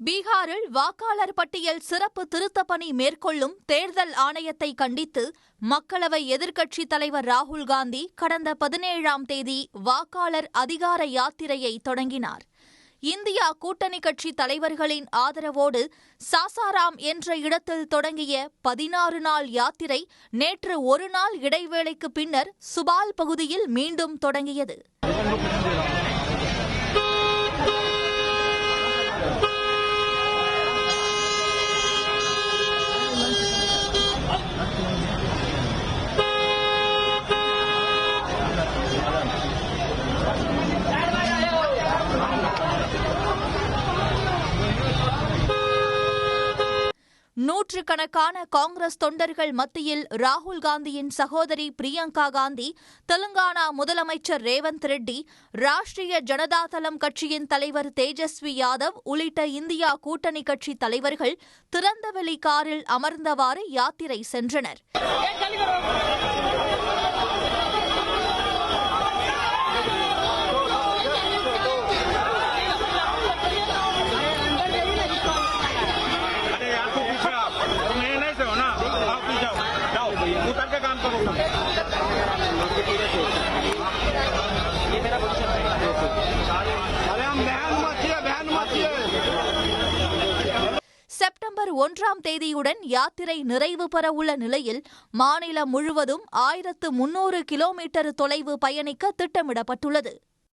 பீகாரில் வாக்காளர் பட்டியல் சிறப்பு திருத்தப் பணி மேற்கொள்ளும் தேர்தல் ஆணையத்தை கண்டித்து மக்களவை எதிர்க்கட்சித் தலைவர் ராகுல் காந்தி கடந்த 17ஆம் தேதி வாக்காளர் அதிகார யாத்திரையை தொடங்கினார். இந்தியா கூட்டணி கட்சி தலைவர்களின் ஆதரவோடு சாசாராம் என்ற இடத்தில் தொடங்கிய 16 நாள் யாத்திரை நேற்று ஒரு நாள் இடைவேளைக்கு பின்னர் சுபால் பகுதியில் மீண்டும் தொடங்கியது. நூற்றுக்கணக்கான காங்கிரஸ் தொண்டர்கள் மத்தியில் ராகுல் காந்தியின் சகோதரி பிரியங்கா காந்தி, தெலுங்கானா முதலமைச்சர் ரேவந்த் ரெட்டி, ராஷ்டிரிய ஜனதா தளம் கட்சியின் தலைவர் தேஜஸ்வி யாதவ் உள்ளிட்ட இந்தியா கூட்டணி கட்சி தலைவர்கள் திறந்தவெளி காரில் அமர்ந்தவாறு யாத்திரை சென்றனர். செப்டம்பர் 1ஆம் தேதியுடன் யாத்திரை நிறைவு பெற உள்ள நிலையில் மாநிலம் முழுவதும் 1300 கிலோமீட்டர் தொலைவு பயணிக்க திட்டமிடப்பட்டுள்ளது.